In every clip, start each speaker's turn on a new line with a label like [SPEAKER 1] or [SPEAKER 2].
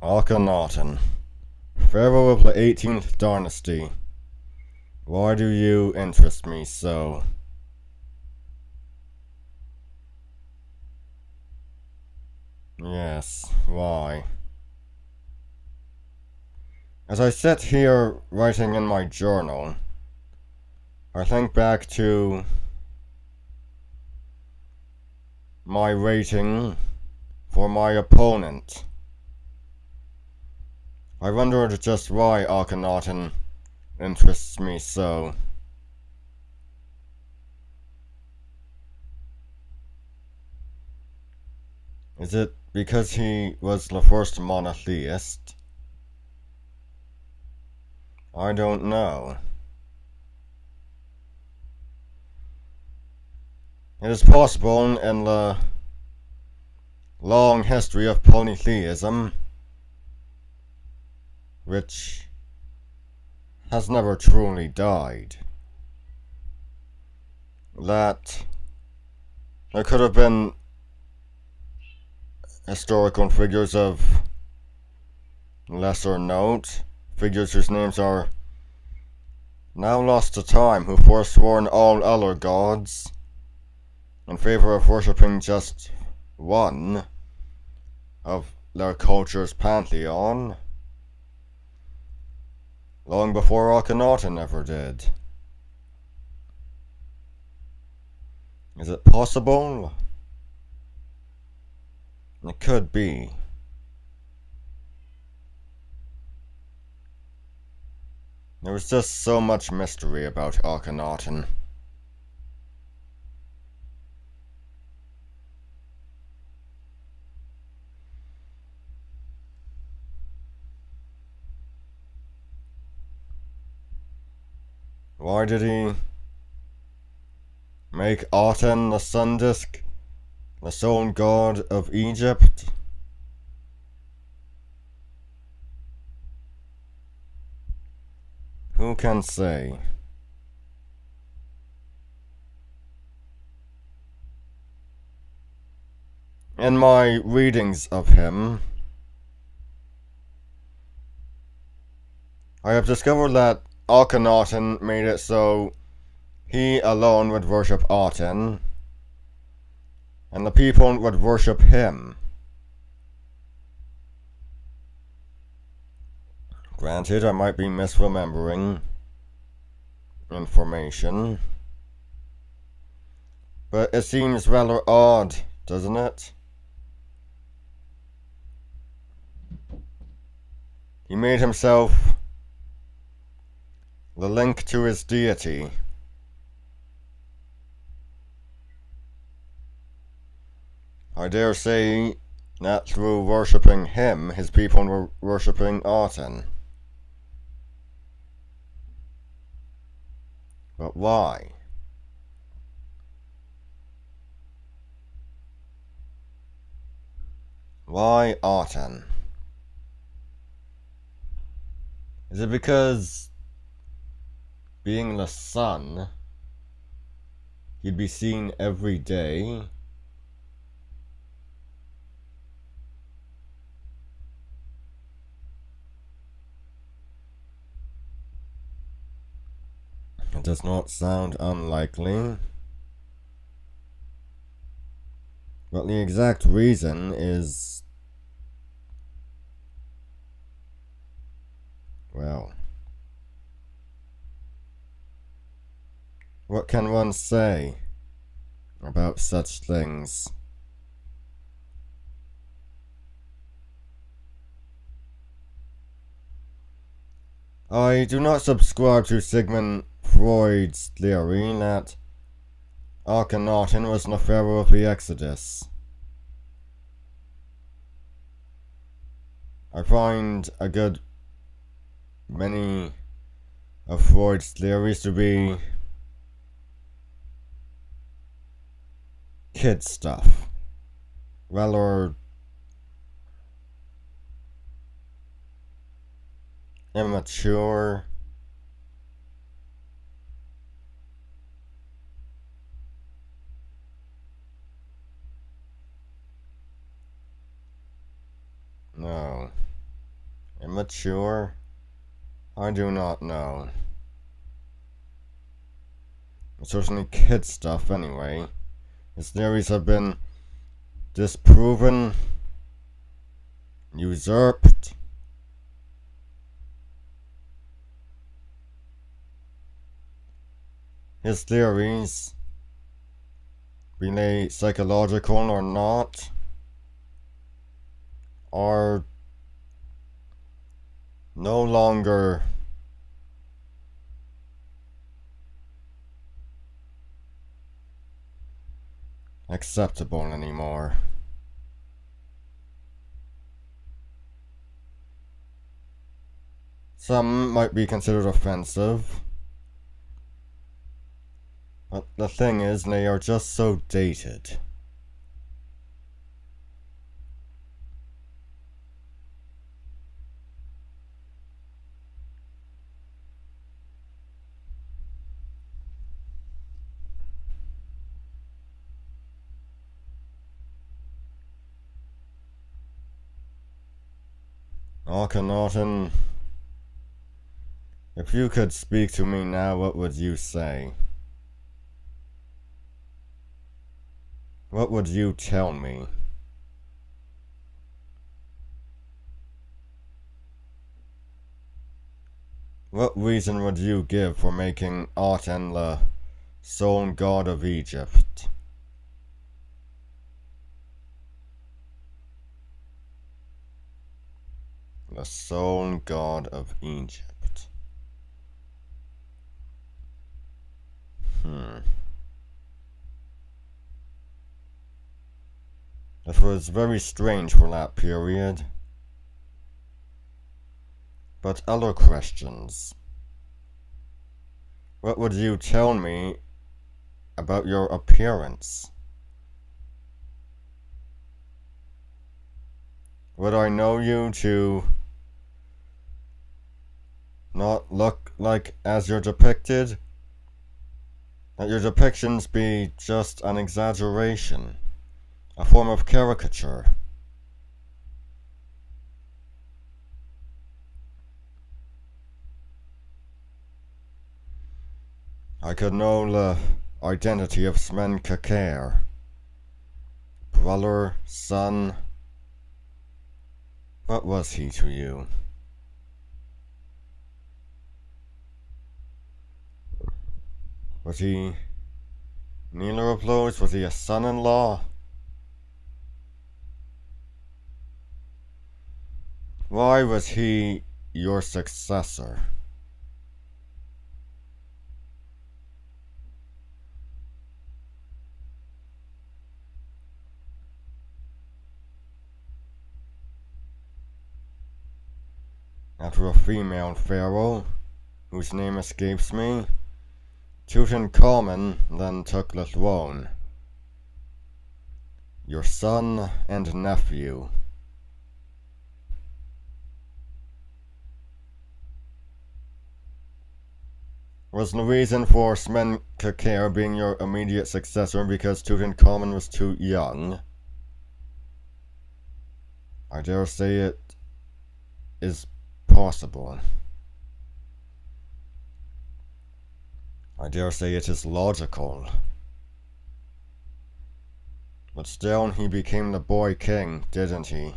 [SPEAKER 1] Akhenaten, Pharaoh of the 18th dynasty. Why do you interest me so? Yes, why? As I sit here writing in my journal, I think back to my rating for my opponent. I wondered just why Akhenaten interests me so. Is it because he was the first monotheist? I don't know. It is possible in the long history of polytheism, which has never truly died, that there could have been historical figures of lesser note, figures whose names are now lost to time, who forsworn all other gods in favor of worshipping just one of their culture's pantheon, long before Akhenaten ever did. Is it possible? It could be. There was just so much mystery about Akhenaten. Why did he make Aten the sun disk the sole god of Egypt? Who can say? In my readings of him, I have discovered that Akhenaten made it so he alone would worship Aten, and the people would worship him. Granted, I might be misremembering information, but it seems rather odd, doesn't it? He made himself the link to his deity. I dare say that through worshipping him, his people were worshipping Aten. But why? Why Aten? Is it because, being the sun, he'd be seen every day? It does not sound unlikely. But the exact reason is, well, what can one say about such things? I do not subscribe to Sigmund Freud's theory that Akhenaten was the pharaoh of the Exodus. I find a good many of Freud's theories to be kid stuff, rather immature. No. Immature? I do not know. It's certainly kid stuff anyway. His theories have been disproven, usurped. His theories, be they psychological or not, are no longer acceptable anymore. Some might be considered offensive, but the thing is, they are just so dated. Akhenaten, if you could speak to me now, what would you say? What would you tell me? What reason would you give for making Aten the sole god of Egypt? The sole god of Egypt. It was very strange for that period. But other questions. What would you tell me about your appearance? Would I know you to not look like as you're depicted? That your depictions be just an exaggeration, a form of caricature? I could know the identity of Smen-Kakar. Brother, son. What was he to you? Was he neither of those? Was he a son-in-law? Why was he your successor? After a female pharaoh, whose name escapes me, Tutankhamun then took the throne. Your son and nephew. Was the reason for Smen-Kakar being your immediate successor because Tutankhamun was too young? I dare say it is possible. I dare say it is logical. But still, he became the boy king, didn't he?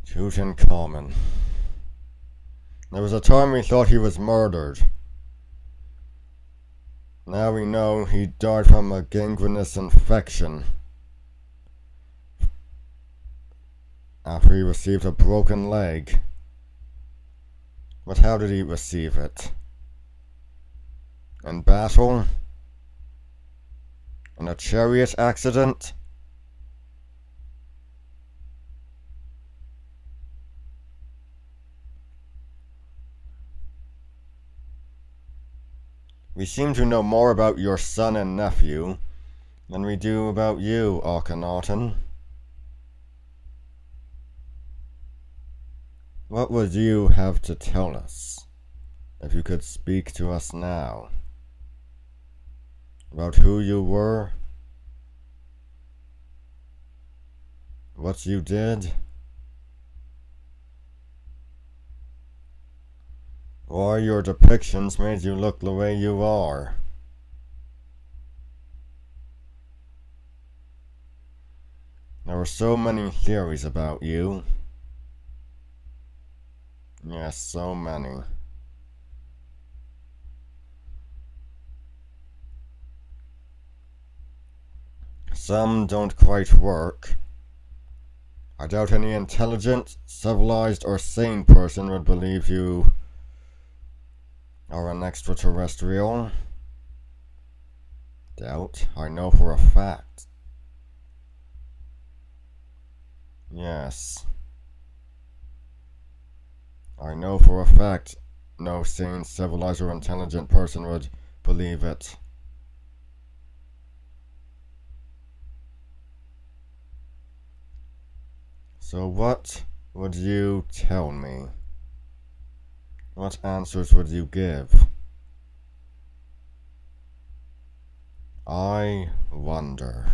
[SPEAKER 1] Tutankhamun. There was a time we thought he was murdered. Now we know he died from a gangrenous infection after he received a broken leg. But how did he receive it? In battle? In a chariot accident? We seem to know more about your son and nephew than we do about you, Akhenaten. What would you have to tell us, if you could speak to us now? About who you were? what you did? Why your depictions made you look the way you are? There were so many theories about you. Yes, so many. Some don't quite work. I doubt any intelligent, civilized, or sane person would believe you are an extraterrestrial. Doubt? I know for a fact. Yes. I know for a fact no sane, civilized, or intelligent person would believe it. So what would you tell me? What answers would you give? I wonder.